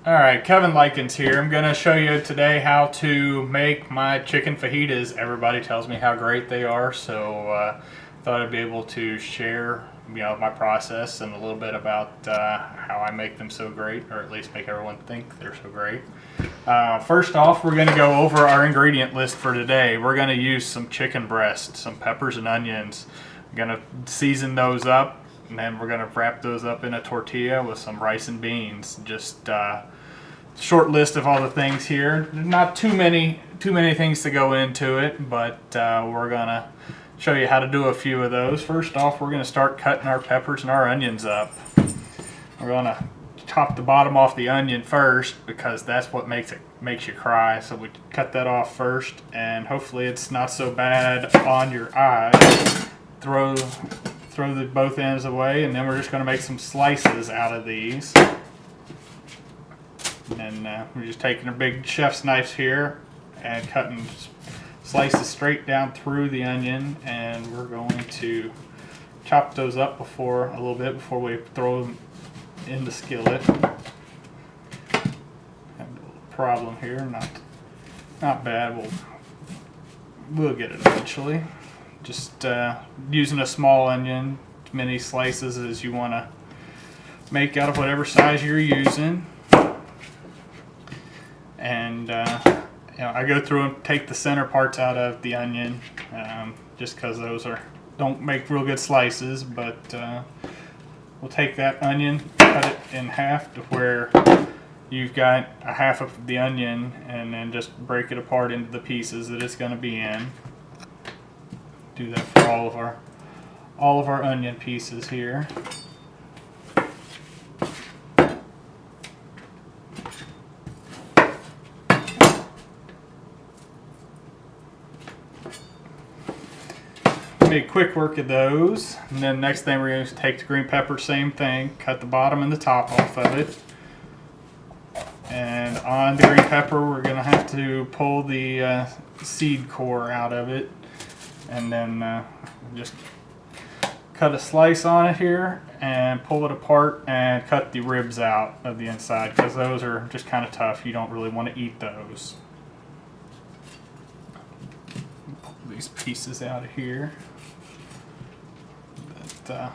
Alright, Kevin Likens here. I'm going to show you today how to make my chicken fajitas. Everybody tells me how great they are, so thought I'd be able to share my process and a little bit about how I make them so great, or at least make everyone think they're so great. First off, we're going to go over our ingredient list for today. We're going to use some chicken breast, some peppers and onions. I'm going to season those up, and then we're going to wrap those up in a tortilla with some rice and beans. Just short list of all the things here. Not too many things to go into it, but we're gonna show you how to do a few of those. First off, we're gonna start cutting our peppers and our onions up. We're gonna chop the bottom off the onion first because that's what makes you cry. So we cut that off first, and hopefully it's not so bad on your eyes. Throw the both ends away, and then we're just gonna make some slices out of these. And we're just taking a big chef's knife here and cutting slices straight down through the onion, and we're going to chop those up a little bit before we throw them in the skillet. Have a little problem here, not bad. We'll get it eventually. Just using a small onion, as many slices as you want to make out of whatever size you're using. And I go through and take the center parts out of the onion, just because those don't make real good slices. But we'll take that onion, cut it in half to where you've got a half of the onion, and then just break it apart into the pieces that it's going to be in. Do that for all of our onion pieces here. Make quick work of those, and then next thing we're going to take the green pepper, same thing, cut the bottom and the top off of it. And on the green pepper, we're going to have to pull the seed core out of it, and then just cut a slice on it here and pull it apart and cut the ribs out of the inside, because those are just kind of tough. You don't really want to eat those. Pull these pieces out of here. And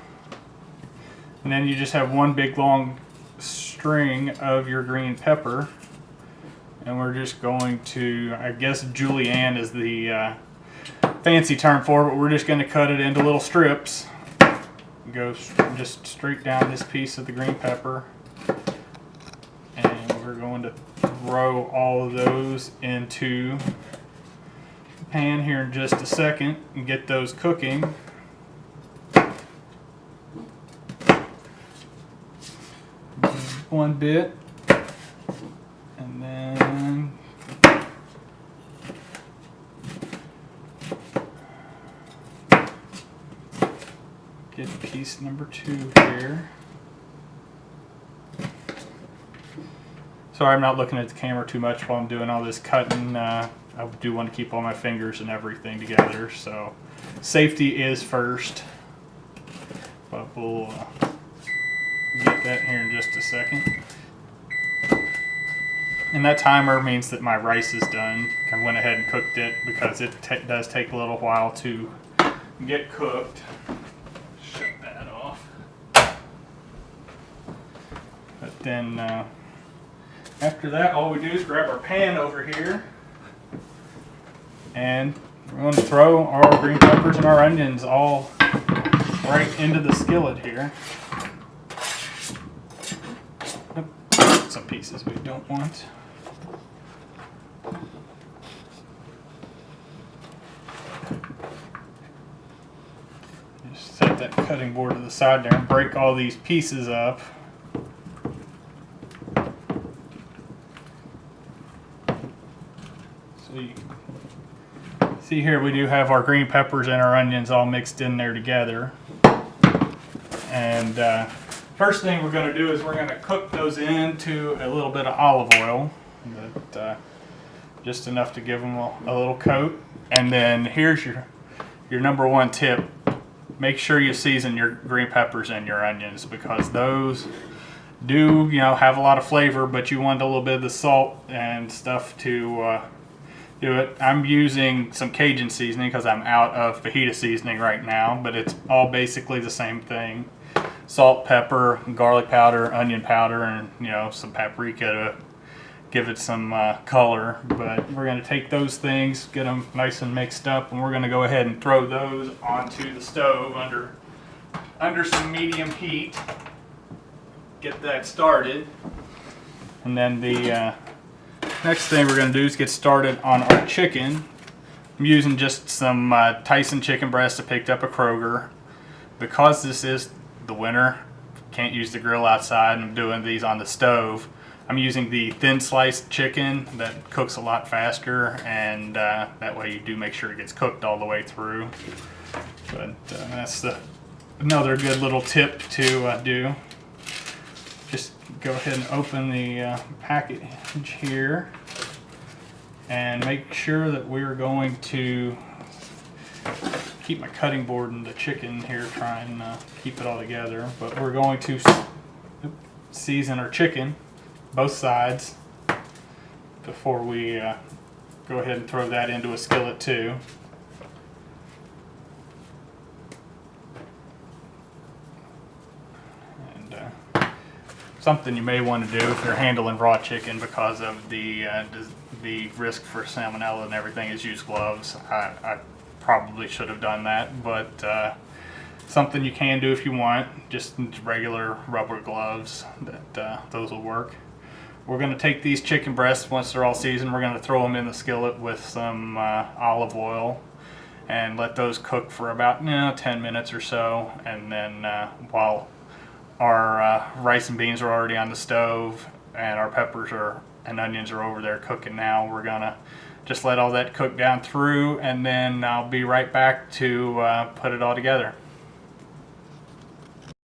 then you just have one big long string of your green pepper, and we're just going to, I guess julienne is the fancy term for it, but we're just going to cut it into little strips. Go just straight down this piece of the green pepper, and we're going to throw all of those into the pan here in just a second and get those cooking. One bit, and then get piece number 2 here. Sorry, I'm not looking at the camera too much while I'm doing all this cutting. I do want to keep all my fingers and everything together, so safety is first. But we'll get that here in just a second. And that timer means that my rice is done. I went ahead and cooked it because it does take a little while to get cooked. Shut that off. But then after that, all we do is grab our pan over here, and we're going to throw our green peppers and our onions all right into the skillet here. Some pieces we don't want. Just set that cutting board to the side there and break all these pieces up. So you see here we do have our green peppers and our onions all mixed in there together. And first thing we're going to do is we're going to cook those into a little bit of olive oil, but, just enough to give them a little coat. And then here's your number one tip: make sure you season your green peppers and your onions, because those do, have a lot of flavor, but you want a little bit of the salt and stuff to do it. I'm using some Cajun seasoning because I'm out of fajita seasoning right now, but it's all basically the same thing. Salt, pepper, garlic powder, onion powder, and some paprika to give it some color. But we're going to take those things, get them nice and mixed up, and we're going to go ahead and throw those onto the stove under some medium heat. Get that started, and then the next thing we're going to do is get started on our chicken. I'm using just some Tyson chicken breast I picked up at Kroger. Because this is the winter, can't use the grill outside, and I'm doing these on the stove. I'm using the thin sliced chicken that cooks a lot faster, and that way you do make sure it gets cooked all the way through. But that's another good little tip to do. Just go ahead and open the package here and make sure that we're going to keep my cutting board and the chicken here, try and keep it all together. But we're going to season our chicken, both sides, before we go ahead and throw that into a skillet too. Something you may want to do if you're handling raw chicken because of the risk for salmonella and everything is use gloves. I probably should have done that, but something you can do if you want, just regular rubber gloves, that those will work. We're going to take these chicken breasts, once they're all seasoned, we're going to throw them in the skillet with some olive oil and let those cook for about 10 minutes or so. And then while our rice and beans are already on the stove and our peppers and onions are over there cooking now, we're gonna just let all that cook down through, and then I'll be right back to put it all together.